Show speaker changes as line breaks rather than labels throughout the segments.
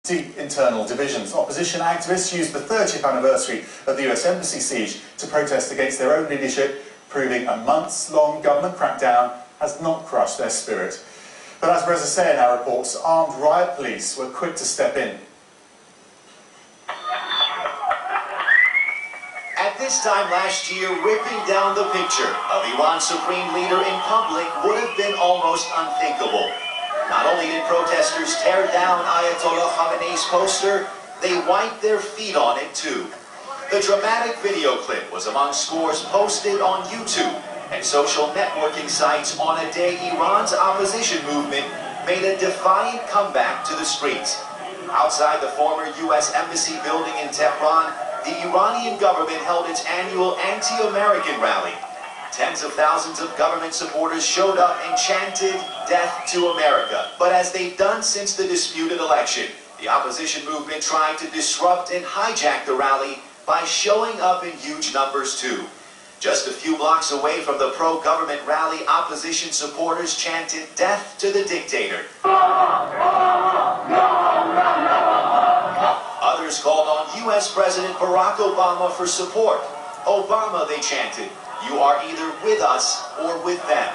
deep internal divisions. Opposition activists used the 30th anniversary of the US Embassy siege to protest against their own leadership, proving a months-long government crackdown has not crushed their spirit. But as Reza Aslan now reports, armed riot police were quick to step in.
At this time last year, ripping down the picture of Iran's supreme leader in public would have been almost unthinkable. Not only did protesters tear down Ayatollah Khamenee's poster, they wiped their feet on it too. The dramatic video clip was among scores posted on YouTube and social networking sites on a day Iran's opposition movement made a defiant comeback to the streets. Outside the former U.S. Embassy building in Tehran, the Iranian government held its annual anti-American rally. Tens of thousands of government supporters showed up and chanted, "Death to America." But as they've done since the disputed election, the opposition movement tried to disrupt and hijack the rally by showing up in huge numbers too. Just a few blocks away from the pro-government rally, opposition supporters chanted, "Death to the dictator." Others called on U.S. President Barack Obama for support. "Obama," they chanted, "you are either with us or with them."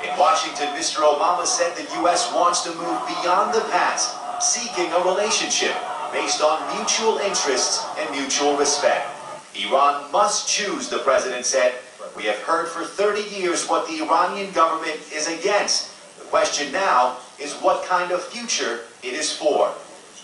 In Washington, Mr. Obama said the U.S. wants to move beyond the past, seeking a relationship based on mutual interests and mutual respect. Iran must choose, the president said. "We have heard for 30 years what the Iranian government is against. The question now is what kind of future it is for."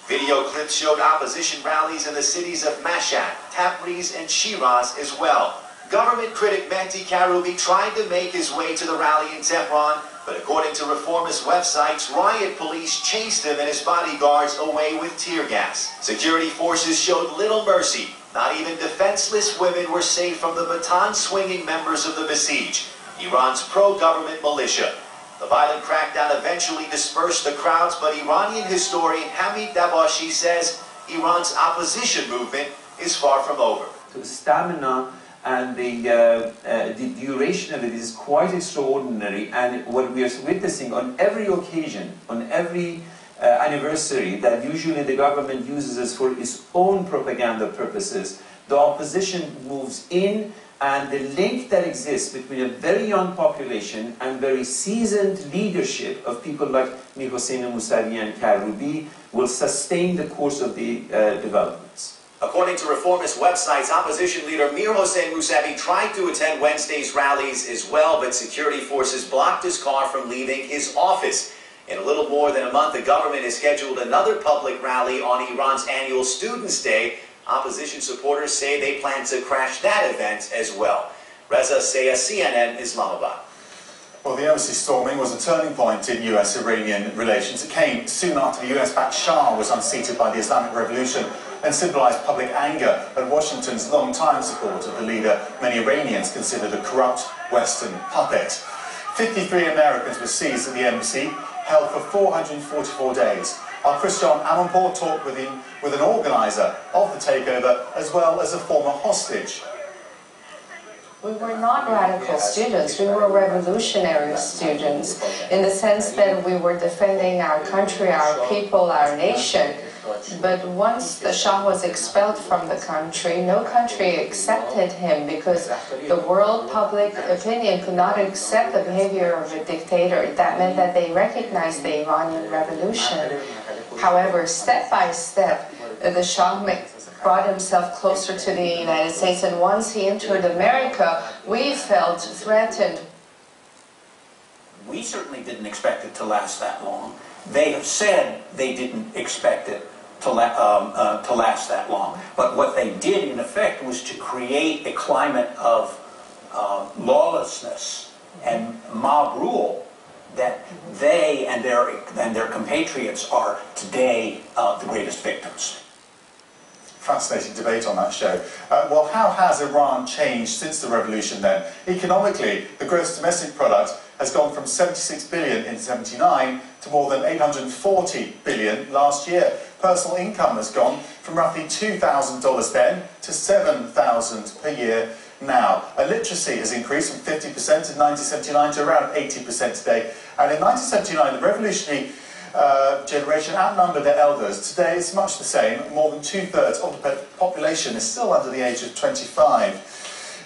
Video clips showed opposition rallies in the cities of Mashhad, Tabriz, and Shiraz as well. Government critic Mehdi Karoubi tried to make his way to the rally in Tehran, but according to reformist websites, riot police chased him and his bodyguards away with tear gas. Security forces showed little mercy. Not even defenseless women were safe from the baton-swinging members of the Basij, Iran's pro-government militia. The violent crackdown eventually dispersed the crowds, but Iranian historian Hamid Dabashi says Iran's opposition movement is far from over.
The stamina and the duration of it is quite extraordinary, and what we are witnessing on every occasion, on every anniversary that usually the government uses it for its own propaganda purposes, the opposition moves in, and the link that exists between a very young population and very seasoned leadership of people like Mir Hossein Mousavi and Karoubi will sustain the course of the developments.
According to reformist websites, opposition leader Mir Hossein Mousavi tried to attend Wednesday's rallies as well, but security forces blocked his car from leaving his office. In a little more than a month, the government has scheduled another public rally on Iran's annual Students' Day. Opposition supporters say they plan to crash that event as well. Reza Aslan, CNN, Islamabad.
Well, the embassy storming was a turning point in US-Iranian relations. It came soon after the US-backed Shah was unseated by the Islamic Revolution and symbolized public anger at Washington's long-time support of the leader many Iranians considered a corrupt Western puppet. 53 Americans were seized at the embassy, held for 444 days. Our Christian Amanpour talked with an organizer of the takeover as well as a former hostage.
We were not radical students, we were revolutionary students, in the sense that we were defending our country, our people, our nation. But once the Shah was expelled from the country, no country accepted him because the world public opinion could not accept the behavior of a dictator. That meant that they recognized the Iranian Revolution. However, step by step, the Shah brought himself closer to the United States, and once he entered America, we felt threatened.
We certainly didn't expect it to last that long. They have said they didn't expect it to last that long. But what they did, in effect, was to create a climate of lawlessness and mob rule that they and their compatriots are today the greatest victims.
Fascinating debate on that show. Well, how has Iran changed since the revolution then? Economically, the gross domestic product has gone from 76 billion in 79 to more than 840 billion last year. Personal income has gone from roughly $2,000 then to $7,000 per year now. Illiteracy has increased from 50% in 1979 to around 80% today. And in 1979, the revolutionary generation outnumbered their elders. Today it's much the same. More than 2/3 of the population is still under the age of 25.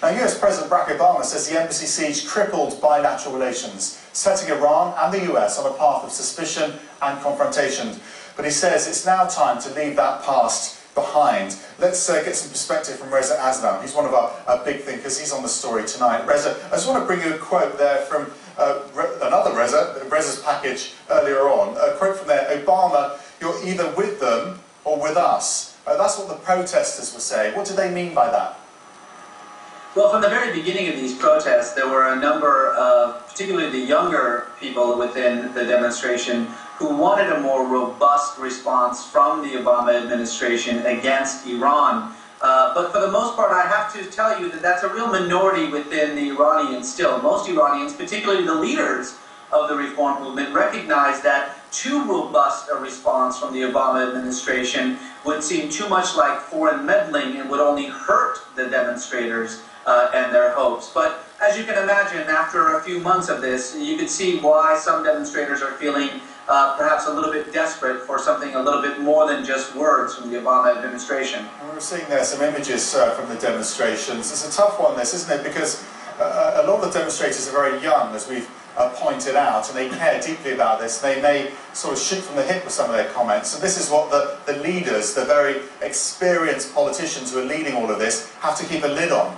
Now, US President Barack Obama says the embassy siege crippled bilateral relations, setting Iran and the US on a path of suspicion and confrontation. But he says it's now time to leave that past behind. Let's get some perspective from Reza Aslan. He's one of our big thinkers. He's on the story tonight. Reza, I just want to bring you a quote there from another Reza's package earlier on. A quote from there: Obama, you're either with them or with us. That's what the protesters were saying. What do they mean by that?
Well, from the very beginning of these protests, there were a number of, particularly the younger people within the demonstration, who wanted a more robust response from the Obama administration against Iran. But for the most part, I have to tell you that that's a real minority within the Iranians still. Most Iranians, particularly the leaders of the reform movement, recognize that too robust a response from the Obama administration would seem too much like foreign meddling and would only hurt the demonstrators and their hopes. But as you can imagine, after a few months of this, you could see why some demonstrators are feeling perhaps a little bit desperate for something a little bit more than just words from the Obama administration.
We're seeing there some images from the demonstrations. It's a tough one, this, isn't it? Because a lot of the demonstrators are very young, as we've pointed out, and they care deeply about this. They may sort of shoot from the hip with some of their comments. So this is what the leaders, the very experienced politicians who are leading all of this, have to keep a lid on.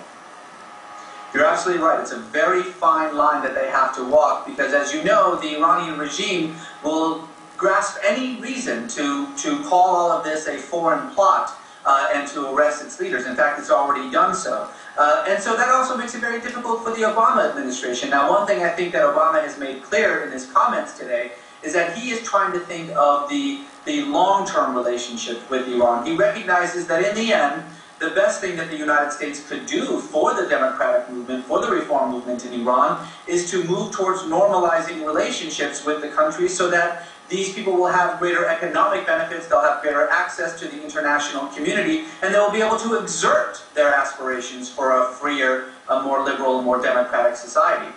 You're absolutely right. It's a very fine line that they have to walk because, as you know, the Iranian regime will grasp any reason to call all of this a foreign plot and to arrest its leaders. In fact, it's already done so. And so that also makes it very difficult for the Obama administration. Now, one thing I think that Obama has made clear in his comments today is that he is trying to think of the long-term relationship with Iran. He recognizes that in the end, the best thing that the United States could do for the democratic movement, for the reform movement in Iran, is to move towards normalizing relationships with the country so that these people will have greater economic benefits, they'll have greater access to the international community, and they'll be able to exert their aspirations for a freer, a more liberal, more democratic society.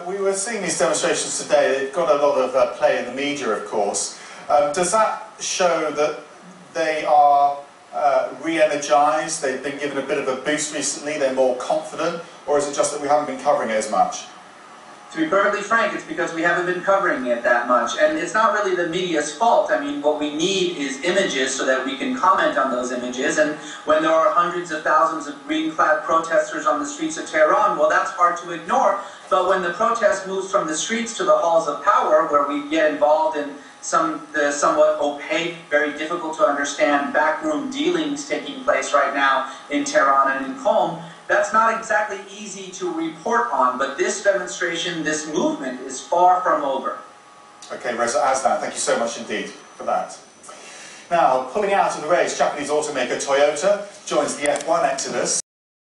We were seeing these demonstrations today. They've got a lot of play in the media, of course. Does that show that they are re-energized, they've been given a bit of a boost recently, they're more confident, or is it just that we haven't been covering it as much?
To be perfectly frank, it's because we haven't been covering it that much, and it's not really the media's fault. I mean, what we need is images so that we can comment on those images, and when there are hundreds of thousands of green-clad protesters on the streets of Tehran, well, that's hard to ignore, but when the protest moves from the streets to the halls of power, where we get involved in the somewhat opaque, very difficult to understand backroom dealings taking place right now in Tehran and in Qom, that's not exactly easy to report on, but this demonstration, this movement is far from over.
Okay, Reza Aslan, thank you so much indeed for that. Now, pulling out of the race, Japanese automaker Toyota joins the F1 exodus.